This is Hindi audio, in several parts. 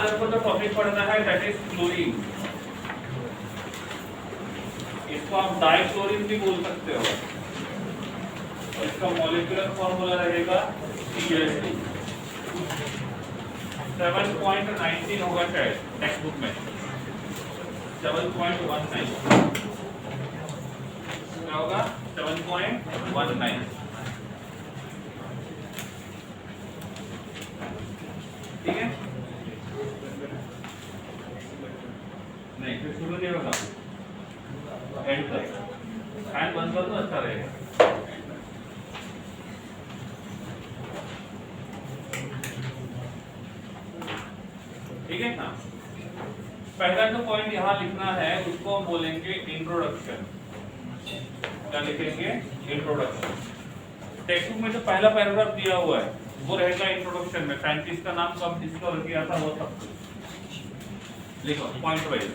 आज हमको जो टॉपिक पढ़ना है दैट इज क्लोरीन। इसको आप डाइक्लोरीन भी बोल सकते हो और इसका मॉलिक्यूलर फॉर्मूला रहेगा CH2। 7.19 होगा शायद टेक्स्ट बुक में, 7.19 क्या होगा, 7.19। ठीक है, नहीं फिर शुरू नहीं होगा, एंड तक फैन बंद कर दो, अच्छा रहेगा। ठीक है ना, पहला जो पॉइंट यहाँ लिखना है उसको हम बोलेंगे इंट्रोडक्शन। क्या लिखेंगे, इंट्रोडक्शन। टेक्स्ट बुक में जो पहला पैराग्राफ दिया हुआ है वो रहेगा इंट्रोडक्शन में, साइंटिस्ट का नाम कब डिस्कवर किया था वो सब लिखो पॉइंट वाइज।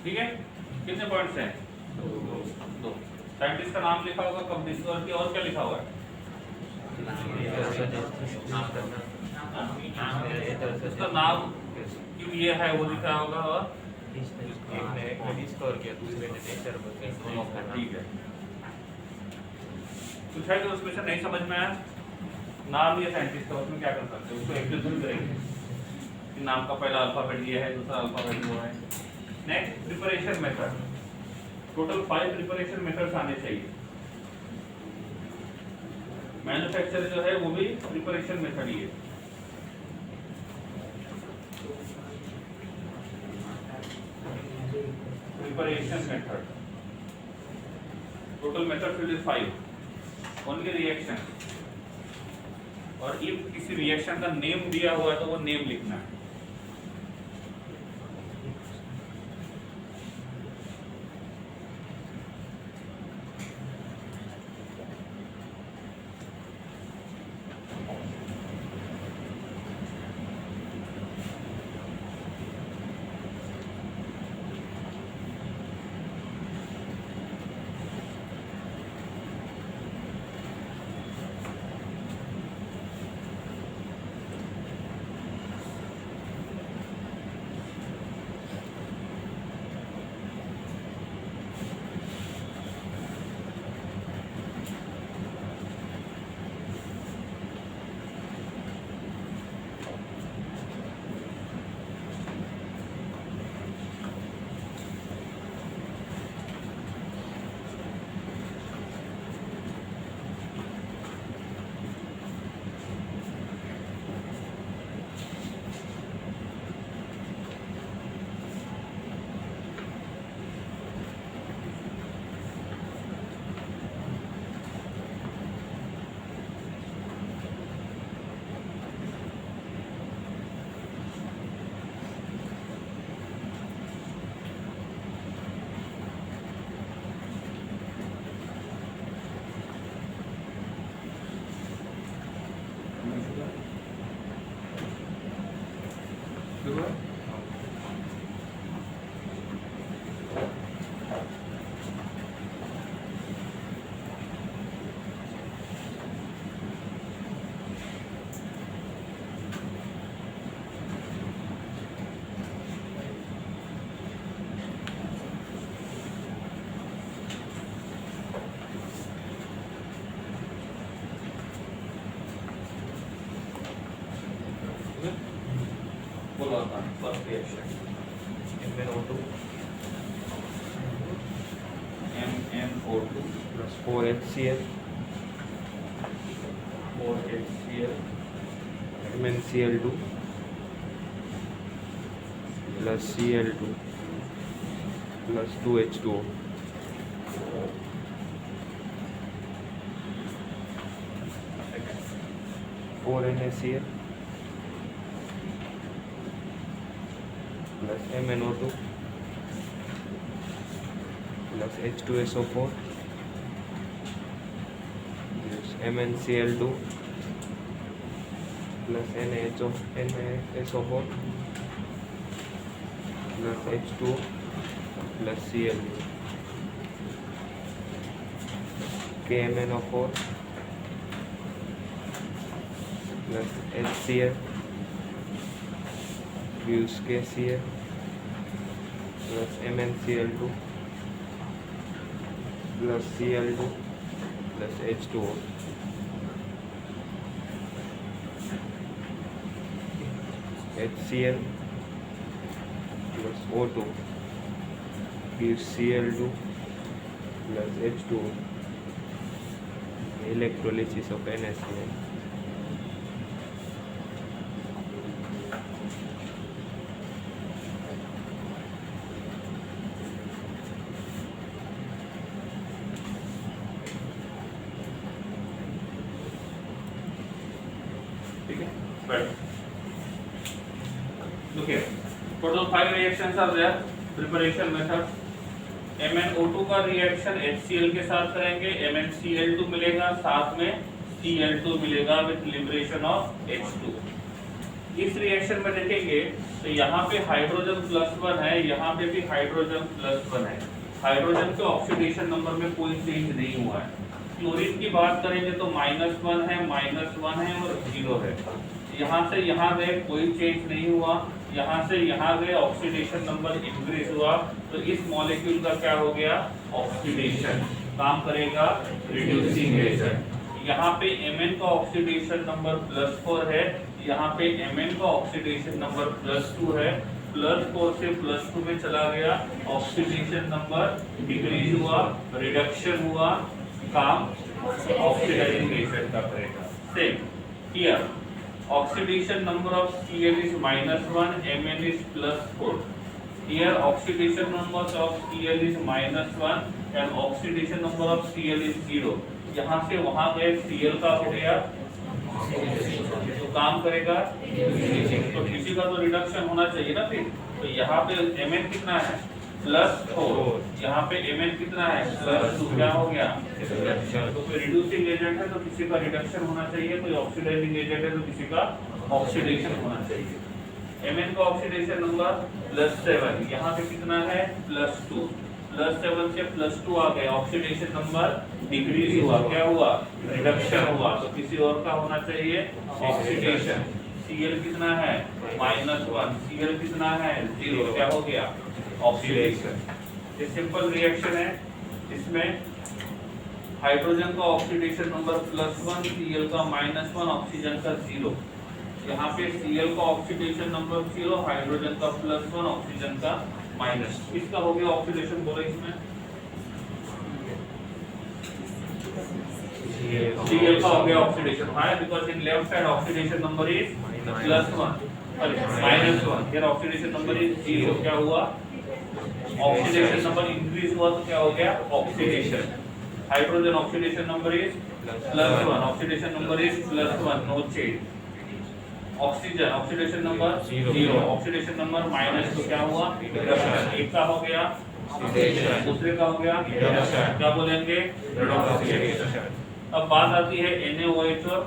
ठीक है, कितने पॉइंट्स हैं, दो। साइंटिस्ट का नाम लिखा होगा, कब डिस्कवर किया, और क्या लिखा हुआ है, उसका नाम क्यों ये है वो लिखा होगा, और डिस्कवर किया, दूसरे ने नेचर में। ठीक है, कुछ है तो उसमें से नहीं समझ में आया, नाम ये साइंटिस्ट का, उसमें क्या कर सकते हैं, उसको एक्सप्लेन करेंगे कि नाम का पहला अल्फाबेट ये है, दूसरा अल्फाबेट वो है। Next preparation method, total 5 preparation methods आने चाहिए। मैन्युफैक्चर जो है वो भी प्रिपरेशन मेथड ही है। प्रिपरेशन मेथड, टोटल मेथड फिर 5, ओनली रिएक्शन, और इफ किसी रिएक्शन का नेम दिया हुआ है तो वो नेम लिखना है। First reaction MnO2 MnO2 plus 4HCl 4HCl MnCl2 plus Cl2 plus 2H2O 4NaCl plus MnO2 plus H2SO4 plus MnCl2 plus NaSO4 plus H2 plus Cl KMnO4 plus HCl use KCl plus MnCl2 plus Cl2 plus H2O HCl plus O2 gives Cl2 plus H2O electrolysis of NaCl ठीक है right look here total 5 reactions are there preparation method MnO2 का रिएक्शन HCl के साथ करेंगे MnCl2 मिलेगा साथ में Cl2 मिलेगा विद लिबरेशन ऑफ H2 इस रिएक्शन में देखेंगे तो यहाँ पे हाइड्रोजन +1 है यहाँ पे भी हाइड्रोजन +1 है हाइड्रोजन के ऑक्सीडेशन नंबर में कोई चेंज नहीं हुआ है क्लोरीन की बात करेंगे तो -1 है -1 है और 0 है यहाँ से यहाँ गए कोई चेंज नहीं हुआ यहाँ से यहाँ गए ऑक्सीडेशन नंबर इंक्रीज हुआ तो इस मॉलिक्यूल का क्या हो गया ऑक्सीडेशन काम करेगा रिड्यूसिंग एजेंट यहाँ पे Mn का ऑक्सीडेशन नंबर +4 है यहाँ पे Mn का ऑक्सीडेशन नंबर +2 है +4 से +2 में चला गया ऑक्सीडेशन नंबर डिक्रीज हुआ रिडक्शन हुआ काम ऑक्सीडाइजिंग एजेंट का करेगा same here oxidation number of Cl is -1 Mn is +4 here oxidation number of Cl is -1 and oxidation number of Cl is 0 यहाँ से वहाँ गए Cl का हो गया तो काम करेगा तो किसी का तो रिडक्शन होना चाहिए ना फिर तो यहाँ पे Mn कितना है +4 यहाँ पे Mn कितना है +2 क्या हो गया तो कोई रिड्यूसिंग एजेंट है तो किसी का रिडक्शन होना चाहिए कोई ऑक्सीडाइजिंग एजेंट है तो किसी का ऑक्सीडेशन होना चाहिए Mn का ऑक्सीडेशन नंबर +7 यहाँ पे कितना है +2 +7 से +2 आ गए ऑक्सीडेशन नंबर डिक्रीज हुआ क्या हुआ रिडक्शन हुआ तो किसी और का होना चाहिए ऑक्सीडेशन Cl कितना है -1 Cl कितना है 0 क्या हो गया ऑक्सीडेशन ये सिंपल रिएक्शन है इसमें हाइड्रोजन का ऑक्सीडेशन नंबर +1 Cl का -1 ऑक्सीजन का 0 यहाँ पे Cl का ऑक्सीडेशन नंबर 0 हाइड्रोजन का +1 ऑक्सीजन का -2 इसका हो गया ऑक्सीडेशन बोले इसमें Cl का हो गया oxidation high because in left side oxidation number is +1 -1 here oxidation number is 0 क्या हुआ ऑक्सीडेशन नंबर इंक्रीज हुआ तो क्या हो गया oxidation hydrogen oxidation number is +1 oxidation number is +1 no change oxygen oxidation number 0 oxidation number -2 क्या हुआ रिडक्शन एक का हो गया दूसरे का हो गया क्या बोलेंगे रिडक्शन अब बात आती है NaOH और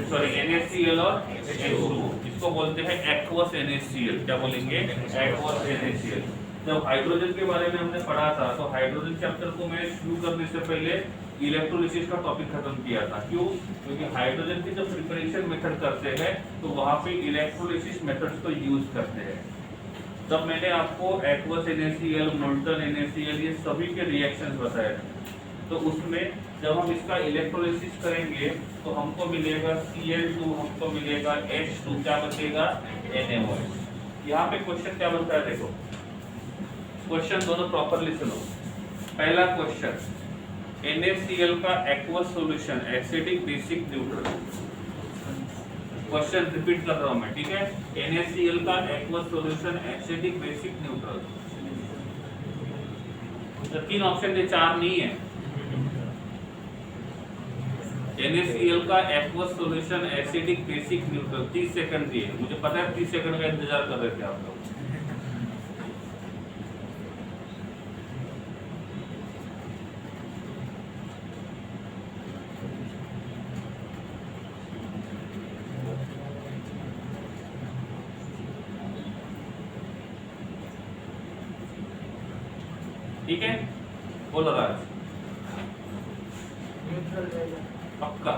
सॉरी NaCl और H2 इसको बोलते हैं एक्वस NaCl क्या बोलेंगे एक्वस NaCl जब हाइड्रोजन के बारे में हमने पढ़ा था तो हाइड्रोजन चैप्टर को मैं शुरू करने से पहले इलेक्ट्रोलिसिस का टॉपिक खत्म किया था क्यों क्योंकि हाइड्रोजन की जब प्रिपरेशन मेथड करते हैं तो वहां पे इलेक्ट्रोलिसिस मेथड्स को यूज करते हैं तब मैंने आपको एक्वस NaCl मोल्टन NaCl ये सभी के रिएक्शंस बताए थे तो उसमें जब हम इसका इलेक्ट्रोलिसिस करेंगे तो हमको मिलेगा Cl2, हमको मिलेगा H2, क्या बचेगा NaOH। यहाँ पे क्वेश्चन क्या बनता है देखो, क्वेश्चन दोनों प्रॉपरली सुनो। पहला क्वेश्चन, NaCl का aqueous solution acidic basic neutral. Question repeat कर रहा हूं मैं, ठीक है। NaCl का aqueous solution acidic basic neutral. तो 3 ऑप्शन दे, 4 नहीं है। NaCl का aqueous solution acidic basic neutral, 30 second दिए। मुझे पता है 30 सेकंड का इंतजार कर रहे थे आप लोग। ठीक है, बोलो राज। पक्का?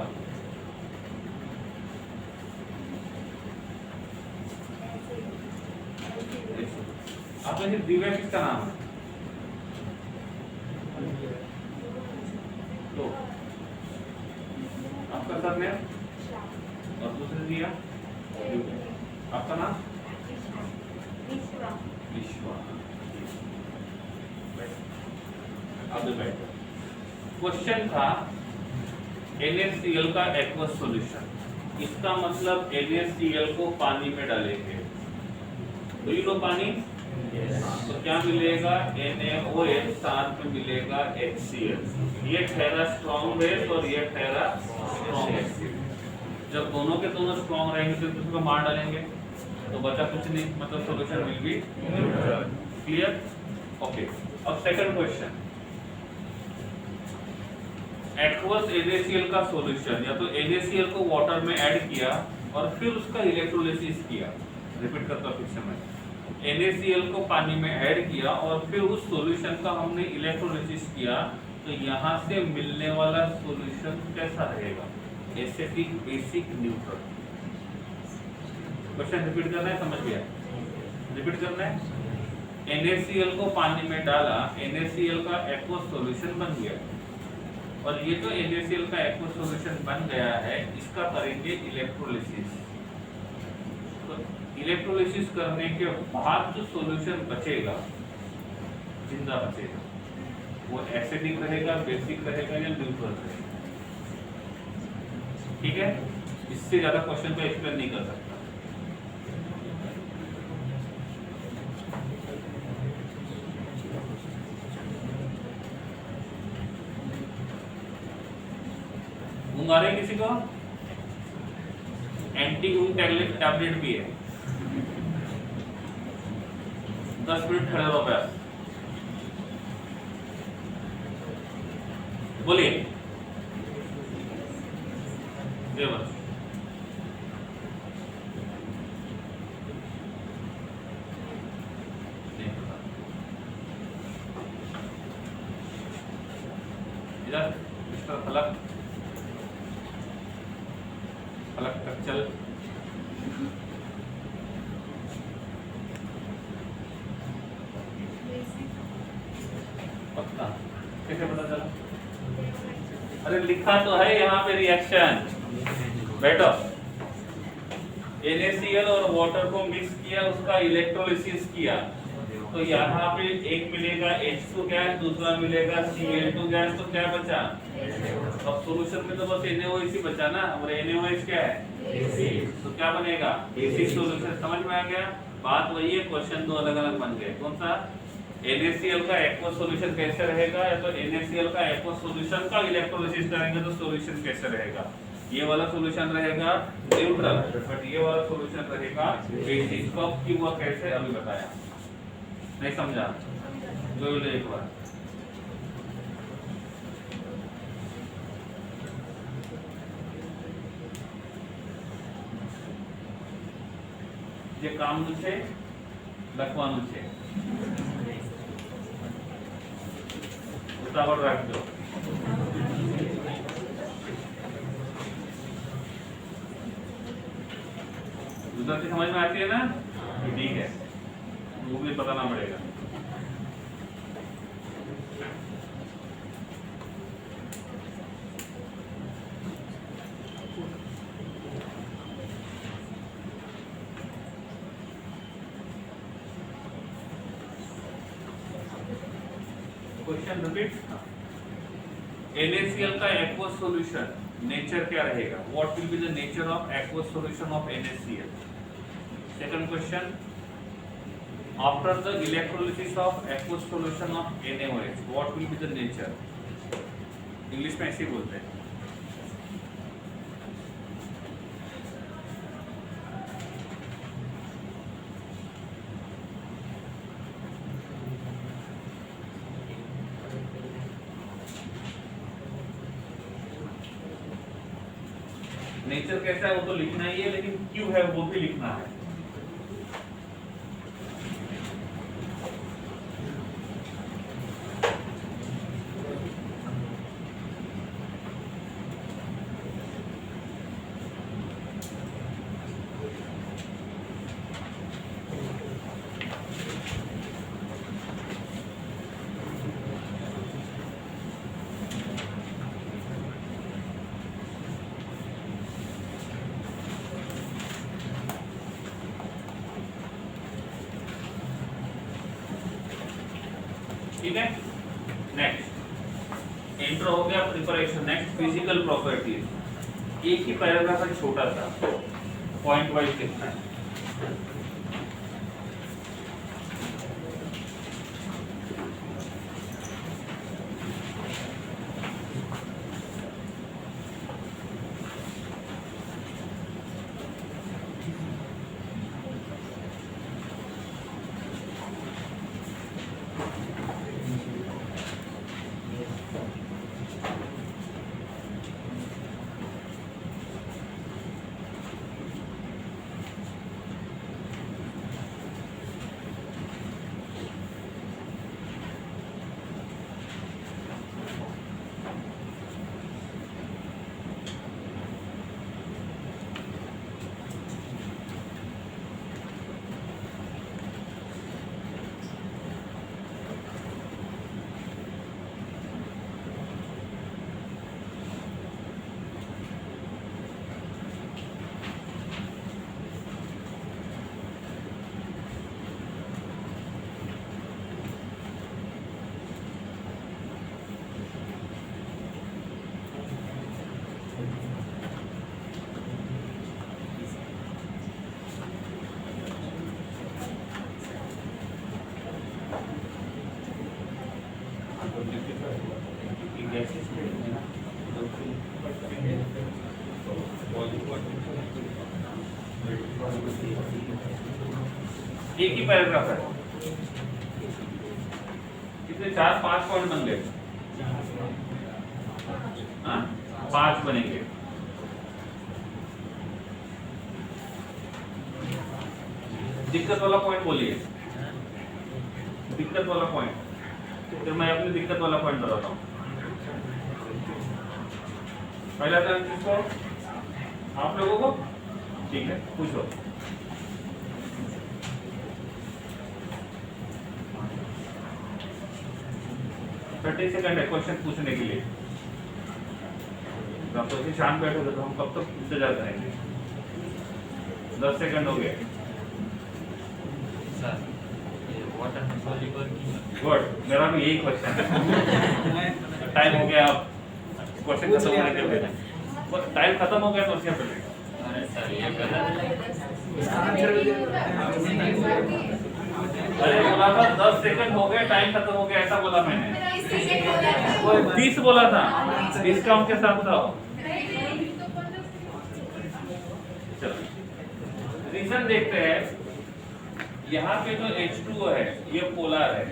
आपने सिर्फ दिव्या, किसका नाम है? तो आपका सरनेम और दूसरे दिया, आपका नाम विश्वा। अब बैठो। क्वेश्चन था NaCl का एक्वस सॉल्यूशन, इसका मतलब NaCl को पानी में डालेंगे, तो ये लो पानी, तो क्या मिलेगा NaOH, साथ में मिलेगा HCl। ये ठहरा स्ट्रॉन्ग बेस और ये ठहरा स्ट्रॉन्ग एसिड। जब दोनों के दोनों स्ट्रॉन्ग रहेंगे तो उसको मार डालेंगे, तो बचा कुछ नहीं, मतलब solution will be clear. Okay, अब सेकंड क्वेश्चन, एक्वस NaCl का सॉल्यूशन, या तो NaCl को वाटर में ऐड किया और फिर उसका इलेक्ट्रोलिसिस किया। रिपीट करता हूं फिर से मैं, NaCl को पानी में ऐड किया और फिर उस सॉल्यूशन का हमने इलेक्ट्रोलिसिस किया, तो यहाँ से मिलने वाला सॉल्यूशन कैसा रहेगा? Acidic basic neutral. Question repeat करना है, समझ गया? रिपीट करना है। NaCl को पानी में डाला, NaCl का एक्वस सॉल्यूशन बन गया, और ये जो NaCl का एक्वस सॉल्यूशन बन गया है, इसका करेंगे इलेक्ट्रोलिसिस। तो इलेक्ट्रोलिसिस करने के बाद जो सॉल्यूशन बचेगा, जिंदा बचेगा, वो एसिडिक रहेगा, बेसिक रहेगा या न्यूट्रल रहेगा। ठीक है, इससे ज्यादा क्वेश्चन को एक्सप्लेन नहीं कर सकता। ऊँग आ रही किसी को? एंटी ऊँग टैबलेट भी है, 10 मिनट खड़े रहो बस। बोलिए देवर। इधर मिस्टर फलक, फलक तक चल। पक्का? कैसे पता चला? अरे लिखा तो है यहाँ पे रिएक्शन। बैठो। NaCl और वाटर को मिक्स किया, उसका इलेक्ट्रोलिसिस किया, तो यहाँ पे एक मिलेगा H2 गैस, दूसरा मिलेगा Cl2 गैस, तो क्या बचा? अब सॉल्यूशन में तो बस NaOH ही बचा ना, और NaOH क्या है? तो क्या बनेगा? Basic solution. समझ में आ गया? बात वही है, क्वेश्चन दो अलग अलग बन गए। कौन सा? NaCl का एक्वस सॉल्यूशन कैसे रहेगा, या तो NaCl का एक्वस सॉल्यूशन का इलेक्ट्रोलिसिस करेंगे तो सॉल्यूशन कैसे रहेगा? ये वाला सॉल्यूशन रहेगा न्यूट्रल, बट ये वाला सॉल्यूशन रहेगा बेसिक। कब की हुआ कैसे अभी बताया, नहीं समझा? जो ले एक बार જે કામનું છે લખવાનું છે, ઉતાવળ રાખજો। गुजराती समझ में आती है ना? ठीक है, वो भी बताना पड़ेगा। Question repeat. NaCl का एक्वस सॉल्यूशन नेचर क्या रहेगा? What will be the nature of aqueous solution of NaCl? Second question, after the electrolysis of aqueous solution of NaOH what will be the nature? English में ऐसे ही बोलते हैं। नेचर कैसा है वो तो लिखना ही है, लेकिन क्यों है वो भी लिखना है। ठीक है, नेक्स्ट इंट्रो हो गया, प्रिपरेशन। Next physical properties. एक ही पैराग्राफ है, छोटा सा, पॉइंट वाइज लिखना है। एक ही पैराग्राफ है, कितने 4-5 पॉइंट बन गए? 5 बनेंगे। दिक्कत वाला पॉइंट बोलिए, दिक्कत वाला पॉइंट। फिर मैं अपनी दिक्कत वाला पॉइंट बताता हूँ। पहला टर्न किसको? आप लोगों को। ठीक है, पूछो। थर्टी सेकंड है क्वेश्चन पूछने के लिए। आप तो ऐसे शांत बैठोगे तो हम कब तक इंतजार करेंगे? 10 सेकंड हो गए। गुड, मेरा भी यही क्वेश्चन है। टाइम हो गया, अब क्वेश्चन खत्म होने के पहले। टाइम खत्म हो गया तो क्या बोलेगा? अरे बोला था 10 सेकंड हो गए, टाइम खत्म हो गया, ऐसा बोला मैंने। 30 बोला था, डिस्काउंट के साथ था। चलो रीजन देखते हैं। यहाँ पे जो H2O है ये पोलर है,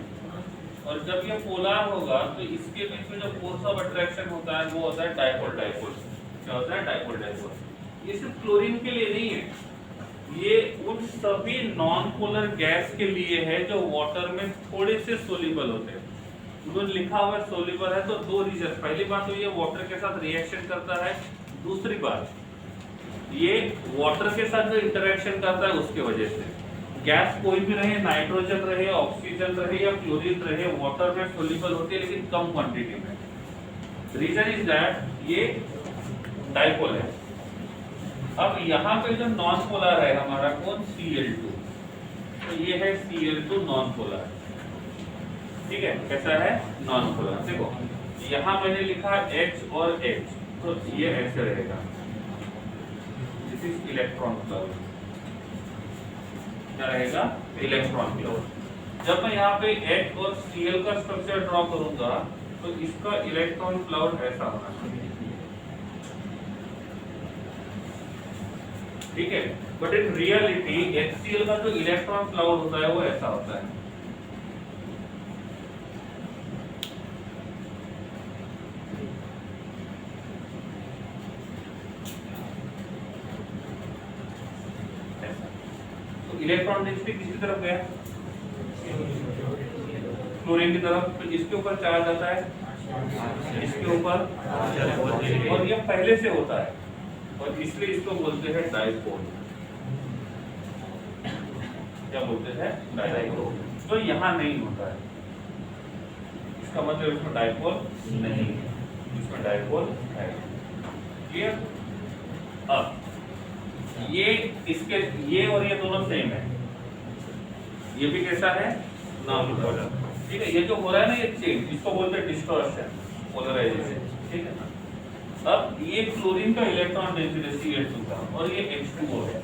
और जब ये पोलर होगा तो इसके बीच में जो फोर्स ऑफ अट्रैक्शन होता है वो होता है डाइपोल डाइपोल। क्या होता है? Dipole dipole. ये सिर्फ क्लोरीन के लिए नहीं है, ये उन सभी नॉन पोलर गैस के लिए है जो वाटर में थोड़े से सोल्यूबल होते हैं। उन्होंने लिखा हुआ है सोल्यूबल है, तो 2 रीजन। पहली बात तो ये वाटर के साथ रिएक्शन करता है, दूसरी बात ये वाटर के साथ जो इंटरेक्शन करता है उसके वजह से गैस कोई भी रहे, नाइट्रोजन रहे, ऑक्सीजन रहे या क्लोरीन रहे, वाटर में सोल्यूबल होती है लेकिन कम क्वांटिटी में। रीजन इज दैट ये डाइपोल है। अब यहाँ पे जो नॉन पोलर है हमारा कौन? Cl2। तो ये है Cl2 नॉन पोलर। ठीक ठीक है, कैसा है, नॉन पोलर। देखो यहाँ मैंने लिखा H और H, तो ये ऐसे रहेगा, दिस इज इलेक्ट्रॉन क्लाउड, क्या रहेगा, इलेक्ट्रॉन क्लाउड। जब मैं यहाँ पे H और Cl का स्ट्रक्चर ड्रॉ करूंगा तो इसका इलेक्ट्रॉन क्लाउड ऐसा होना चाहिए, ठीक है। बट इन रियलिटी HCl का जो इलेक्ट्रॉन क्लाउड होता है वो ऐसा होता है, तो इलेक्ट्रॉन डेंसिटी किसकी तरफ गया, क्लोरीन की तरफ, तो इसके ऊपर चार्ज आता है, इसके ऊपर, और ये पहले से होता है और इसलिए इसको बोलते हैं डाइपोल, क्या बोलते हैं, डाइपोल। तो यहाँ नहीं होता है, इसका मतलब इसमें डाइपोल नहीं है, इसमें डाइपोल है, क्लियर। अब ये इसके, ये और ये दोनों सेम है, ये भी कैसा है, नॉन पोलर, ठीक है। ये जो हो रहा है ना, ये चेंज, इसको बोलते हैं डिस्टॉर्शन, पोलराइजेशन, ठीक है ना। अब ये क्लोरीन का इलेक्ट्रॉन डेंसिटी Cl2 का, और ये H2O है,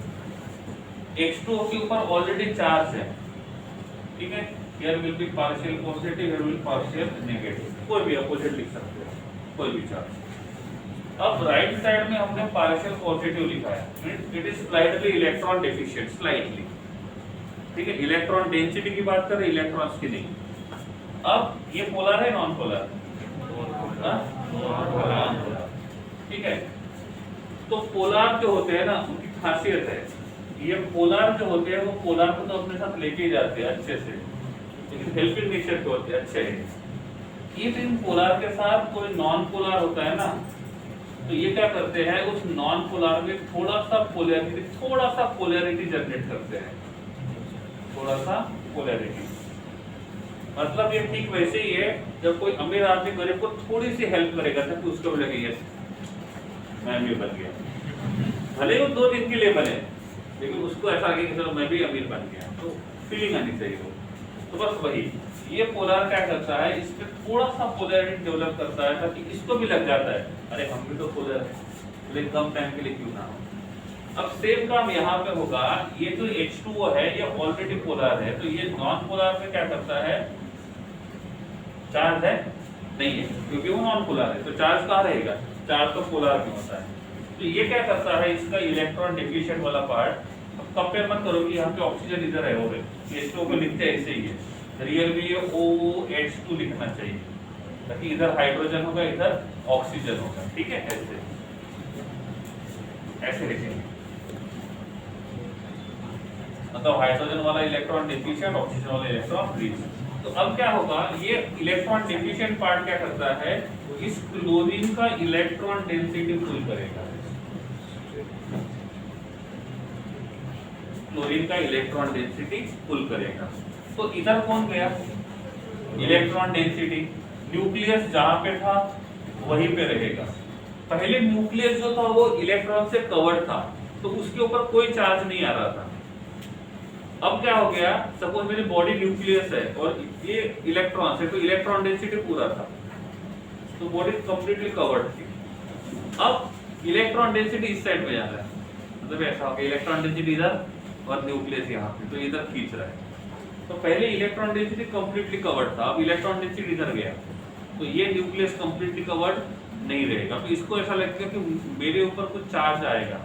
H2O के ऊपर ऑलरेडी चार्ज है, ठीक है। Here will be partial positive, here will partial negative, कोई भी अपोजिट लिख सकते हो, कोई भी चार्ज। अब राइट साइड में हमने पार्शियल पॉजिटिव लिखा है, it is slightly electron deficient, slightly, ठीक है। इलेक्ट्रॉन डेंसिटी की बात कर रहे हैं, इलेक्ट्रॉन्स की नहीं। अब ये पोलर है, नॉन पोलर, ठीक है। तो पोलर जो होते हैं ना, उनकी खासियत है, ये पोलर जो होते हैं वो पोलर को तो अपने साथ लेके ही जाते हैं अच्छे से, लेकिन हेल्पिंग नेचर के होते हैं, अच्छे हैं। इफ इन पोलर के साथ कोई नॉन पोलर होता है ना, तो ये क्या करते हैं, उस नॉन पोलर में थोड़ा सा पोलैरिटी जनरेट करते हैं, थोड़ा सा पोलैरिटी। मतलब ये ठीक वैसे ही है, जब कोई अमीर आदमी गरीब को थोड़ी सी हेल्प करेगा तो उसको भी लगेगा यस मैं अमीर बन गया, भले वो 2 दिन के लिए बने, लेकिन उसको ऐसा लगे कि चलो मैं भी अमीर बन गया, तो फीलिंग आनी चाहिए वो। तो बस वही, ये पोलर क्या करता है, इस पे थोड़ा सा पोलैरिटी डेवलप करता है, ताकि इसको भी लग जाता है अरे हम भी तो पोलर है, लेकिन कम टाइम के लिए क्यों ना हो। अब सेम काम यहाँ पे होगा, ये जो H2O है ये ऑलरेडी पोलर है, तो ये नॉन पोलर में क्या करता है, चार्ज है नहीं है, क्योंकि वो नॉन पोलर है, तो चार्ज कहाँ रहेगा, चार्ज तो पोलर में होता है। तो ये क्या करता है, इसका इलेक्ट्रॉन डिफ्यूजन वाला पार्ट, अब कंपेयर मत करो कि यहाँ पे ऑक्सीजन इधर है, हो गए H2O को लिखते ऐसे ही है, रियल भी ये OH2 लिखना चाहिए, ताकि इधर हाइड्रोजन होगा, इधर ऑक्सीजन होगा, ठीक है, ऐसे ऐसे लिखेंगे, मतलब हाइड्रोजन वाला इलेक्ट्रॉन डिफ्यूजन, ऑक्सीजन वाला इलेक्ट्रॉन रिलीज। तो अब क्या होगा, ये इलेक्ट्रॉन डिफ्यूजन पार्ट क्या करता है, इस क्लोरीन का इलेक्ट्रॉन डेंसिटी पुल करेगा, क्लोरीन का इलेक्ट्रॉन डेंसिटी पुल करेगा। तो इधर कौन गया, इलेक्ट्रॉन डेंसिटी, न्यूक्लियस जहां पे था वहीं पे रहेगा। पहले न्यूक्लियस जो था वो इलेक्ट्रॉन से कवर्ड था, तो उसके ऊपर कोई चार्ज नहीं आ रहा था। अब क्या हो गया, सपोज मेरी बॉडी न्यूक्लियस है और ये इलेक्ट्रॉन से, तो इलेक्ट्रॉन डेंसिटी पूरा था, तो बॉडी कंप्लीटली कवर्ड थी। अब इलेक्ट्रॉन डेंसिटी इस साइड में जा रहा है, मतलब ऐसा हो गया, इलेक्ट्रॉन डेंसिटी इधर और न्यूक्लियस यहाँ पे, तो इधर खींच रहा है। तो पहले इलेक्ट्रॉन डेंसिटी कंप्लीटली कवर्ड था, अब इलेक्ट्रॉन डेंसिटी इधर गया, तो ये न्यूक्लियस कंप्लीटली कवर्ड नहीं रहेगा। तो इसको ऐसा लगेगा कि मेरे ऊपर कुछ चार्ज आएगा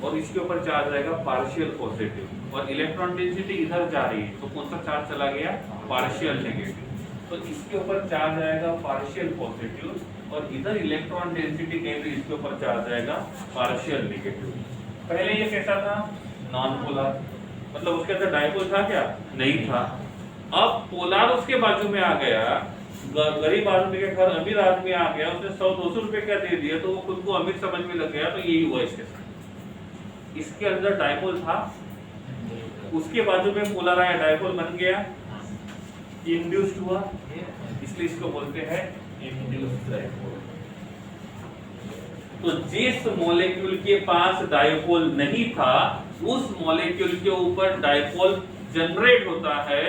और इसके ऊपर चार्ज आएगा पार्शियल पॉजिटिव, और इलेक्ट्रॉन डेंसिटी इधर जा रही है, तो कौन सा चार्ज चला गया, पार्शियल नेगेटिव। तो इसके ऊपर चार्ज आएगा पार्शियल पॉजिटिव, और इधर इलेक्ट्रॉन डेंसिटी कहेंगे, इसके ऊपर चार्ज आएगा पार्शियल नेगेटिव। पहले ये कैसा था, नॉन पोलर, मतलब उसके अंदर डाइपोल था क्या, नहीं था। अब पोलर उसके बाजू में आ गया, गरीब आदमी के घर अमीर आदमी आ गया, उसने 100-200 रुपए क्या दे दिया, तो वो खुद को अमीर समझ में लग गया, तो यही हुआ इसके साथ। इसके अंदर डाइपोल था, उसके बाजू में पोलर आया, डाइपोल बन गया, इंड्यूस्ड हुआ, इसलिए इसको बोलते हैं इंड्यूस्ड डाइपोल। तो जिस मॉलिक्यूल के पास डाइपोल नहीं था, उस मॉलिक्यूल के ऊपर डाइपोल जनरेट होता है,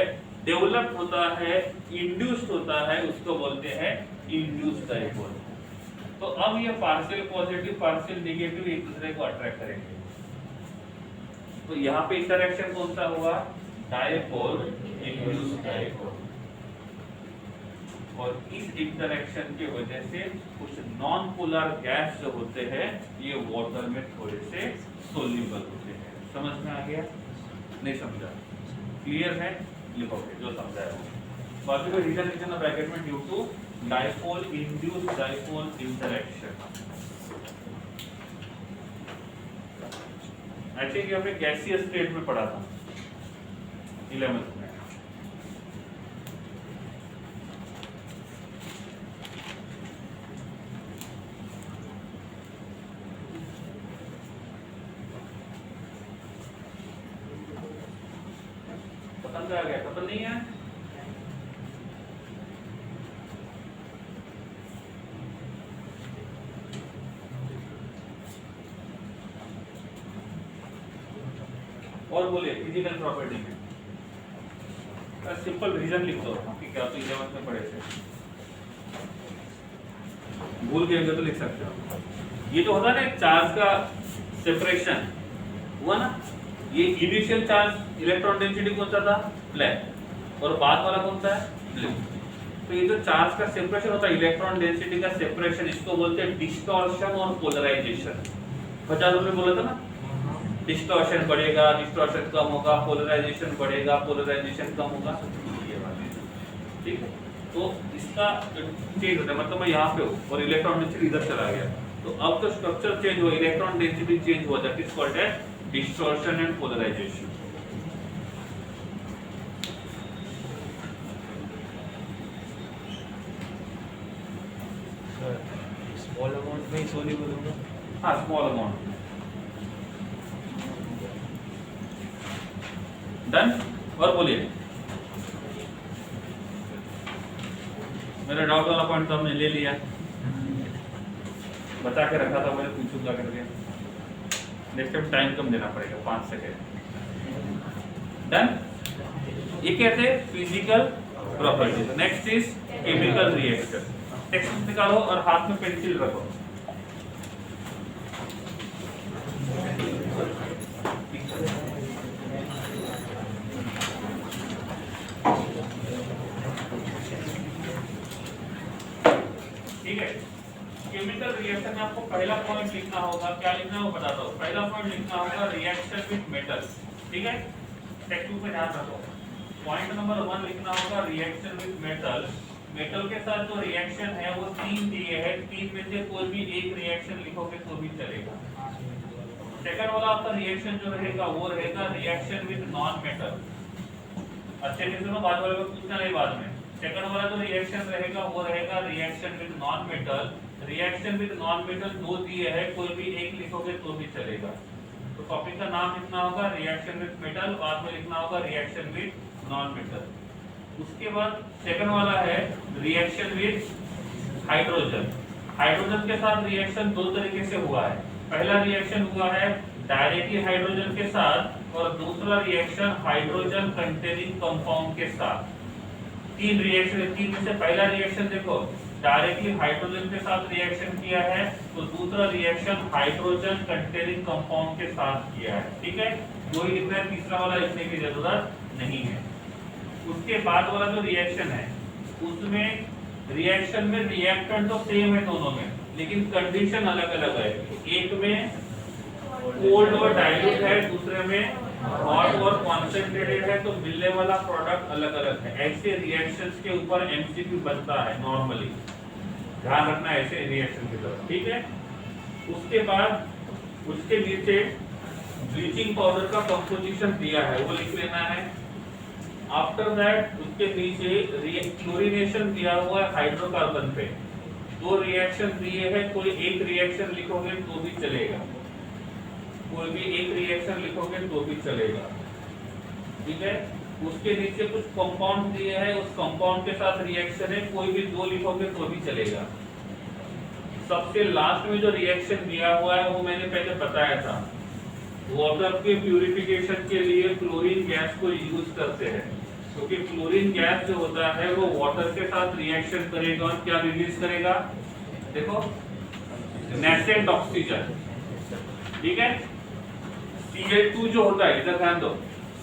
डेवलप होता है, इंड्यूस्ड होता है, उसको बोलते हैं इंड्यूस्ड डाइपोल। तो अब ये पार्शियल पॉजिटिव पार्शियल नेगेटिव एक दूसरे को अट्रैक्ट करेंगे। तो यहाँ पे इंटरेक्शन कौन सा हुआ? Dipole induced dipole. और इस इंटरेक्शन की वजह से कुछ नॉन पोलर गैस जो होते हैं ये वाटर में थोड़े से सोल्यूबल होते हैं। समझ में आ गया? नहीं समझा? क्लियर है? लिखोगे जो समझा है वो। बाकी कोई रीजन लिखना ब्रैकेट में, due to dipole induced dipole interaction. I think हमने गैसियस स्टेट में पढ़ा था 11th में। पसंद आ गया? पसंद नहीं है? और बोलिए फिजिकल प्रॉपर्टी में सिंपल रीजन लिख दो कि क्या तो 11th में पढ़े थे, भूल गए तो लिख सकते हो। ये जो होता है ना चार्ज का सेपरेशन हुआ ना, ये इनिशियल चार्ज इलेक्ट्रॉन डेंसिटी कौन सा था? प्लस, और बाद वाला कौन सा है? ब्लू। तो ये जो चार्ज का सेपरेशन होता है, इलेक्ट्रॉन डेंसिटी का सेपरेशन, इसको बोलते हैं डिस्टॉर्शन और पोलराइजेशन। 50 में बोला था ना, डिस्टॉर्शन बढ़ेगा, डिस्टॉर्शन कम होगा, पोलराइजेशन बढ़ेगा, पोलराइजेशन कम होगा, ये वाली। ठीक है, तो इसका चेंज होता है, मतलब मैं यहाँ पे हूँ और इलेक्ट्रॉन डेंसिटी इधर चला गया, तो अब तो स्ट्रक्चर चेंज हुआ, इलेक्ट्रॉन डेंसिटी चेंज हुआ, that is called as distortion and polarization. Small amount में ही सोल्यूबल होगा। हाँ, स्मॉल अमाउंट। डन? और बोलिए, मेरा डाउट वाला पॉइंट तो हमने ले लिया, बता के रखा था, मैंने पूछूंगा करके। नेक्स्ट टाइम टाइम कम देना पड़ेगा, 5 सेकेंड। डन? ये कहते हैं physical properties. Next is chemical reaction. Text निकालो और हाथ में पेंसिल रखो। ठीक है, केमिकल रिएक्शन में आपको पहला पॉइंट लिखना होगा। क्या लिखना है वो बताता हूँ। पहला पॉइंट लिखना होगा रिएक्शन विद मेटल। ठीक है, टेक्स्ट बुक में ध्यान रखो। पॉइंट नंबर 1 लिखना होगा रिएक्शन विद मेटल। मेटल के साथ जो रिएक्शन है वो 3 दिए हैं, 3 में से कोई भी एक रिएक्शन लिखोगे तो भी चलेगा। सेकंड वाला आपका रिएक्शन जो रहेगा वो रहेगा रिएक्शन विद नॉन मेटल। अच्छे से सुनो, बाद वाले को पूछना नहीं बाद में। सेकंड वाला जो रिएक्शन रहेगा वो रहेगा reaction with non metal. Reaction with non metal 2 दिए हैं, कोई भी एक लिखोगे तो भी चलेगा। तो टॉपिक का नाम लिखना होगा रिएक्शन विद मेटल, बाद में लिखना होगा रिएक्शन विद नॉन मेटल। उसके बाद सेकंड वाला है रिएक्शन विद हाइड्रोजन। हाइड्रोजन के साथ रिएक्शन 2 तरीके से हुआ है। पहला रिएक्शन हुआ है डायरेक्टली हाइड्रोजन के साथ, और दूसरा रिएक्शन हाइड्रोजन कंटेनिंग कंपाउंड के साथ। 3 रिएक्शन, 3 में से पहला रिएक्शन देखो, डायरेक्टली हाइड्रोजन के साथ रिएक्शन किया है, तो दूसरा रिएक्शन हाइड्रोजन कंटेनिंग कंपाउंड के साथ किया है। ठीक है, वही लिखना है, तीसरा वाला लिखने की जरूरत नहीं है। उसके बाद वाला जो रिएक्शन है उसमें रिएक्शन में रिएक्टेंट तो सेम है दोनों में, लेकिन कंडीशन अलग अलग है। एक में कोल्ड और डाइल्यूट है, दूसरे में हॉट और कॉन्सेंट्रेटेड है, तो मिलने वाला प्रोडक्ट अलग अलग है। ऐसे रिएक्शंस के ऊपर एमसीक्यू बनता है नॉर्मली, ध्यान रखना ऐसे रिएक्शन की तरफ। ठीक है, उसके बाद उसके नीचे ब्लीचिंग पाउडर का कंपोजिशन दिया है, वो लिख लेना है। आफ्टर दैट उसके नीचे क्लोरीनेशन दिया हुआ है हाइड्रोकार्बन पे। 2 रिएक्शन दिए हैं, कोई एक रिएक्शन लिखोगे तो भी चलेगा, कोई भी एक रिएक्शन लिखोगे तो भी चलेगा। ठीक है, उसके नीचे कुछ कंपाउंड दिए हैं, उस कंपाउंड के साथ रिएक्शन है, कोई भी 2 लिखोगे तो भी चलेगा। सबसे लास्ट में जो रिएक्शन दिया हुआ है वो मैंने पहले बताया था, वाटर के प्यूरिफिकेशन के लिए क्लोरीन गैस को यूज करते हैं। क्योंकि क्लोरीन गैस जो होता है वो वाटर के साथ रिएक्शन करेगा और क्या रिलीज करेगा, देखो नेसेंट ऑक्सीजन, ठीक है। Cl2 जो होता है, इधर ध्यान दो,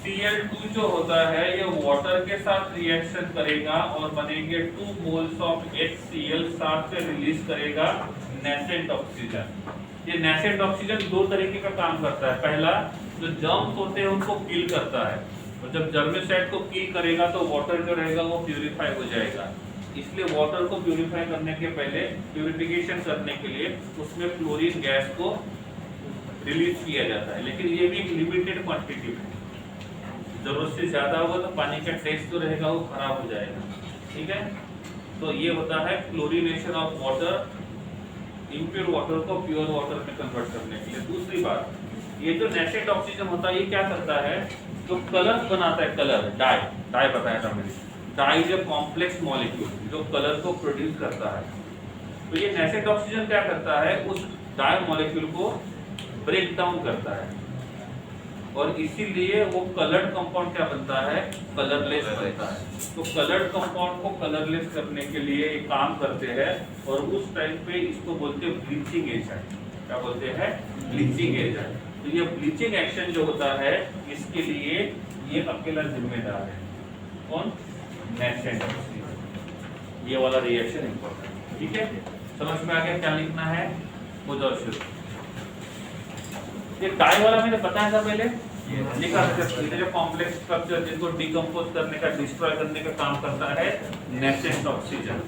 Cl2 जो होता है ये वाटर के साथ रिएक्शन करेगा और बनेंगे 2 मोल्स ऑफ HCl, साथ में रिलीज करेगा नेसेंट ऑक्सीजन। ये नेसेंट ऑक्सीजन दो तरीके का काम करता है। पहला, जो जर्म्स होते हैं उनको किल करता है, और जब जर्मिसाइड को किल करेगा तो वाटर जो रहेगा वो प्यूरिफाई हो जाएगा। इसलिए वाटर को प्यूरिफाई करने के पहले, प्यूरिफिकेशन करने के लिए उसमें क्लोरीन गैस को रिलीज किया जाता है, लेकिन ये भी एक लिमिटेड क्वांटिटी में। जरूरत से ज्यादा होगा तो पानी का टेस्ट जो रहेगा वो खराब हो जाएगा, ठीक है। तो ये होता है chlorination of water, impure water को प्योर वाटर में कन्वर्ट करने के लिए। दूसरी बात, ये जो नेसेंट ऑक्सीजन होता है ये क्या करता है, जो कलर बनाता है, कलर डाई बताया था मैंने, dye is a complex molecule जो कलर को प्रोड्यूस करता है। तो ये नेसेंट ऑक्सीजन क्या करता है, उस डाई मॉलिक्यूल को ब्रेक डाउन करता है, और इसीलिए वो कलर्ड कंपाउंड क्या बनता है, कलरलेस बनता है। तो कलर्ड कंपाउंड को कलरलेस करने के लिए एक काम करते हैं, और उस टाइम पे इसको बोलते हैं ब्लीचिंग एजेंट। क्या बोलते हैं, ब्लीचिंग एजेंट। तो ये ब्लीचिंग एक्शन जो होता है इसके लिए ये अकेला जिम्मेदार है, कौन, नेसेंट ऑक्सीजन। ये वाला रिएक्शन इंपॉर्टेंट, ठीक है। समझ में आ गया क्या लिखना है, हो जाओ शुरू। ये डाई वाला मैंने बताया था पहले, लिखा था जो कॉम्प्लेक्स स्ट्रक्चर जिनको डिकम्पोज करने का, डिस्ट्रॉय करने का काम करता है नेसेंट ऑक्सीजन।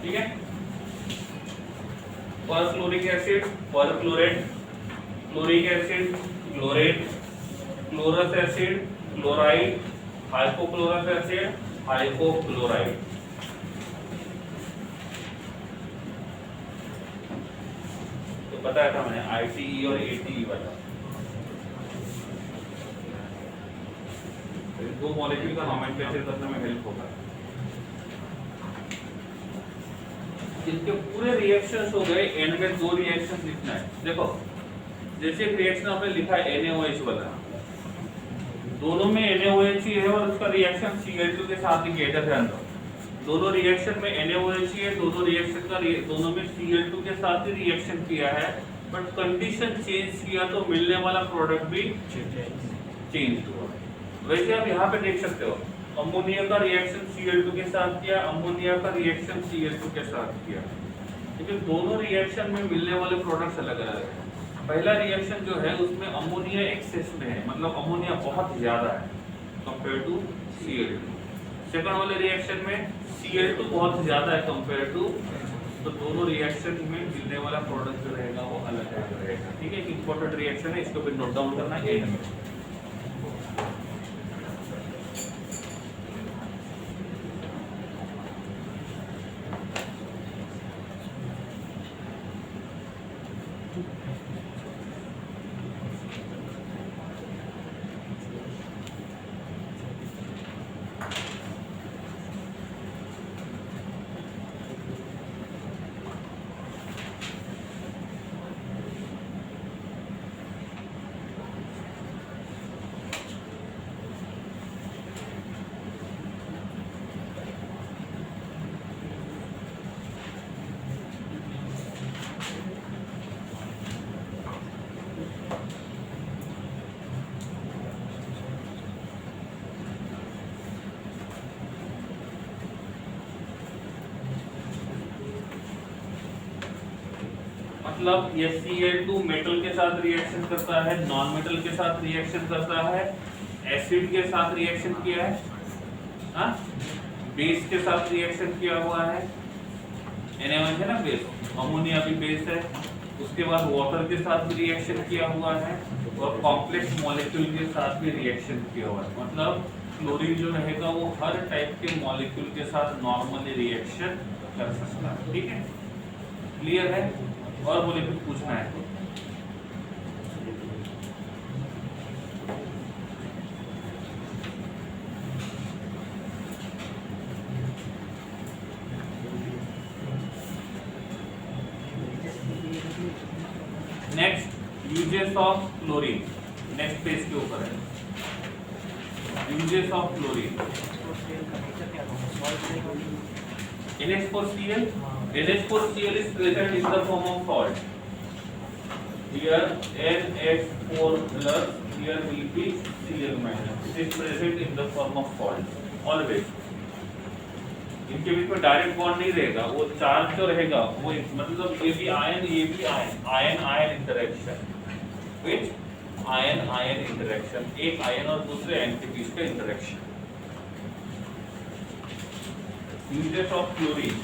ठीक है। Perchloric acid, perchlorate, chloric acid, chlorate, chlorous acid, chloride, hypochlorous acid, hypochloride. तो बताया था मैंने ITE और ATE वाला। दो मॉलिक्यूल का नोमेनक्लेचर करने में हेल्प होगा। जिनके पूरे रिएक्शंस हो गए, एंड में दो रिएक्शंस लिखना है। देखो जैसे एक रिएक्शन आपने लिखा है NaOH वाला, दोनों में NaOH ही है और उसका रिएक्शन Cl2 के साथ ही किया था। दोनों रिएक्शन में NaOH ही है, दोनों रिएक्शन का दोनों में Cl2 के साथ ही रिएक्शन किया है, बट कंडीशन चेंज किया तो मिलने वाला प्रोडक्ट भी चेंज हुआ। वैसे आप यहाँ पे देख सकते हो, अमोनिया का रिएक्शन Cl2 के साथ किया, अमोनिया का रिएक्शन Cl2 के साथ किया, लेकिन दोनों रिएक्शन में मिलने वाले प्रोडक्ट्स अलग अलग हैं। पहला रिएक्शन जो है उसमें अमोनिया एक्सेस में है, मतलब अमोनिया बहुत ज्यादा है कंपेयर टू Cl2। सेकंड वाले रिएक्शन में Cl2 बहुत ज्यादा है कंपेयर टू, तो दोनों रिएक्शन में मिलने वाला प्रोडक्ट जो रहेगा वो अलग अलग रहेगा। ठीक है, एक इंपॉर्टेंट रिएक्शन है, इसको भी नोट डाउन करना है एंड में। मतलब ये Cl2 मेटल के साथ रिएक्शन करता है, नॉन मेटल के साथ रिएक्शन करता है, एसिड के साथ रिएक्शन किया है, हाँ, बेस के साथ रिएक्शन किया हुआ है, NaOH है ना बेस, अमोनिया भी बेस है, उसके बाद वाटर के साथ भी रिएक्शन किया हुआ है, और कॉम्प्लेक्स मॉलिक्यूल के साथ भी रिएक्शन किया हुआ है, मतलब क्लोरीन जो रहेगा वो हर टाइप के मॉलिक्यूल के साथ नॉर्मली रिएक्शन कर सकता है। ठीक है, क्लियर है? और बोले कुछ पूछना है तो? Next uses of chlorine, next page के ऊपर है uses of chlorine. NH4Cl, NH4Cl is present in the form of salt. Here NH4 plus, here will be Cl minus. It is present in the form of salt always. इनके बीच में डायरेक्ट बॉन्ड नहीं रहेगा, वो चार्ज जो रहेगा वो मतलब ये भी आयन आयन इंटरेक्शन, विच आयन इंटरेक्शन, एक आयन और दूसरे आयन के बीच का इंटरेक्शन। यूजेस ऑफ क्लोरीन,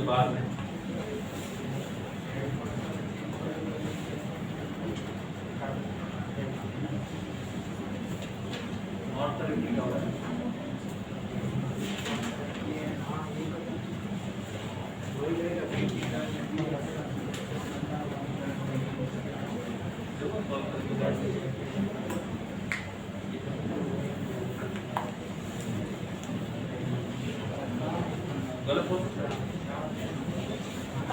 बाद में और तरीके का है गलत हो सकता है।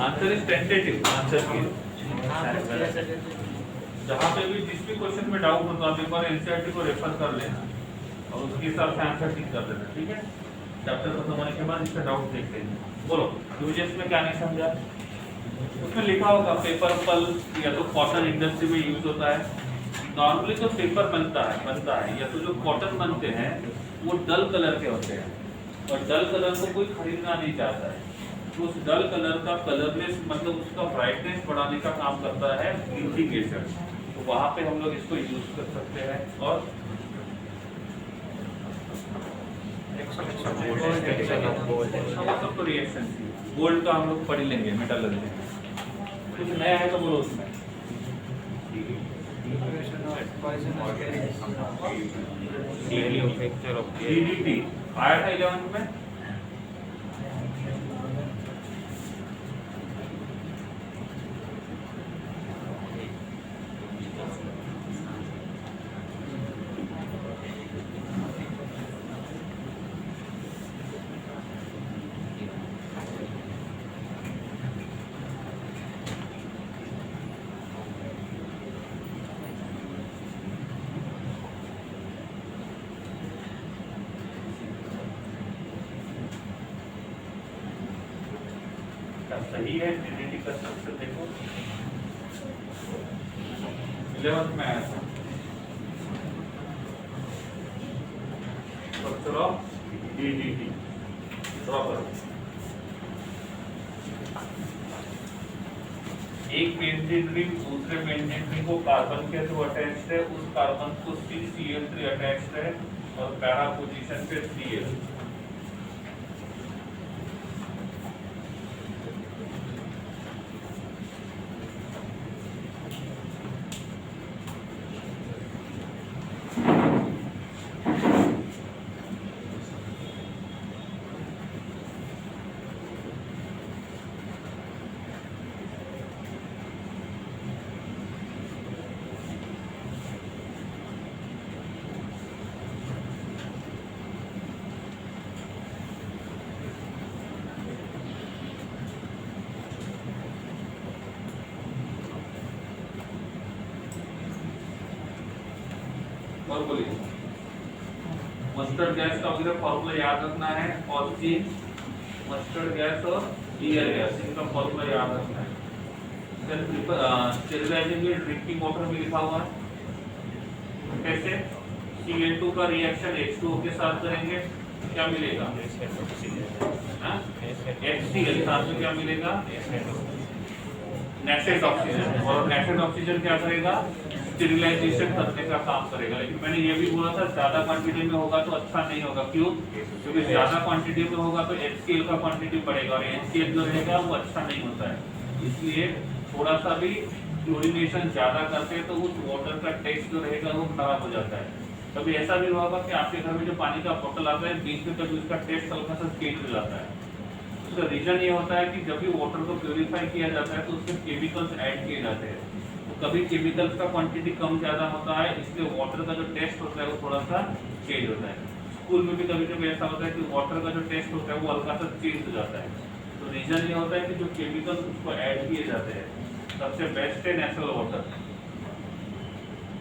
आंसर इज टेंटेटिव, आंसर की जहाँ पे भी जिस भी क्वेश्चन में डाउट होता है आप एक बार एनसीईआरटी को रेफर कर लेना और उसके हिसाब से आंसर ठीक कर लेना, ठीक है। चैप्टर खत्म होने के बाद इसका डाउट देख लेंगे। बोलो यूजेस में क्या नहीं समझा? उसमें लिखा होगा पेपर पल्प या तो कॉटन इंडस्ट्री में यूज होता है। नॉर्मली तो पेपर बनता है या तो जो कॉटन बनते हैं वो डल कलर के होते हैं और डल कलर को कोई खरीदना नहीं चाहता है, तो उस डल कलर का कलरनेस मतलब उसका ब्राइटनेस बढ़ाने का काम करता है ब्लीचिंग एजेंट। तो वहां पे हम लोग इसको यूज कर सकते हैं। और वो सब तो रिएक्शन थी। गोल्ड का हम लोग पढ़ ही लेंगे, मेटलर्जी। कुछ नया है तो बोलो उसमें। DDT आया था 11th में। सही है, DDT का स्ट्रक्चर देखो 11th में आया था। स्ट्रक्चर ऑफ DDT ड्रॉ करो। एक बेंजीन रिंग दूसरे बेंजीन रिंग को कार्बन के थ्रू अटैच्ड है, उस कार्बन को CCl3 अटैच्ड है और पैरा पोजीशन पे Cl। और बोलिए, मस्टर्ड गैस का वगैरह फॉर्मूला याद रखना है। और चीज मस्टर्ड गैस और ईयर गैस, इनका फॉर्मूला याद रखना है। स्टेरिलाइजिंग में ड्रिंकिंग वाटर में लिखा हुआ है कैसे। Cl2 का रिएक्शन H2O के साथ करेंगे, क्या मिलेगा? HCl, साथ में क्या मिलेगा? नेटेड ऑक्सीजन। और नेटेड ऑक्सीजन क्या करेगा? स्टेरिलाइजेशन करने का काम करेगा। लेकिन मैंने ये भी बोला था ज्यादा क्वांटिटी में होगा तो अच्छा नहीं होगा। क्यों? क्योंकि ज्यादा क्वांटिटी में होगा तो HCl का क्वांटिटी बढ़ेगा और HCl जो रहेगा वो अच्छा नहीं होता है। इसलिए थोड़ा सा भी क्लोरीनेशन ज्यादा करते हैं तो उस वाटर का टेस्ट जो रहेगा वो खराब हो जाता है। कभी ऐसा भी होगा कि आपके घर में जो पानी का बोतल आता है बीच में कभी उसका टेस्ट हल्का सा चेंज हो जाता है। उसका रीजन ये होता है कि जब भी वाटर को प्यूरिफाई किया जाता है तो उसमें केमिकल्स ऐड किए जाते हैं। कभी केमिकल्स का क्वांटिटी कम ज्यादा होता है, इसलिए वाटर का जो टेस्ट होता है वो थोड़ा सा चेंज होता है। स्कूल में भी कभी कभी ऐसा होता है कि वाटर का जो टेस्ट होता है वो हल्का सा चेंज हो जाता है। तो रीजन ये होता है कि जो केमिकल्स उसको ऐड किए जाते हैं। सबसे बेस्ट है नेचुरल वाटर।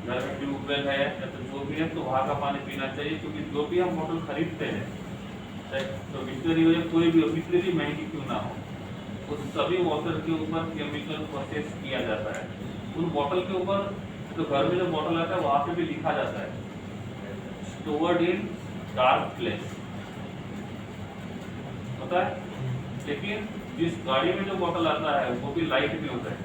घर में ट्यूबवेल है या तो जो भी है तो वहाँ का पानी पीना चाहिए। क्योंकि जो भी हम बोतल खरीदते हैं तो बिस्लरी हो या कोई भी बिस्लरी महंगी क्यों ना हो, उस सभी वाटर के ऊपर केमिकल प्रोसेस किया जाता है। उन बॉटल के ऊपर तो घर में जो बॉटल आता है वहां पे भी लिखा जाता है स्टोर्ड इन डार्क प्लेस, पता है। लेकिन जिस गाड़ी में जो बॉटल आता है वो भी लाइट में होता है।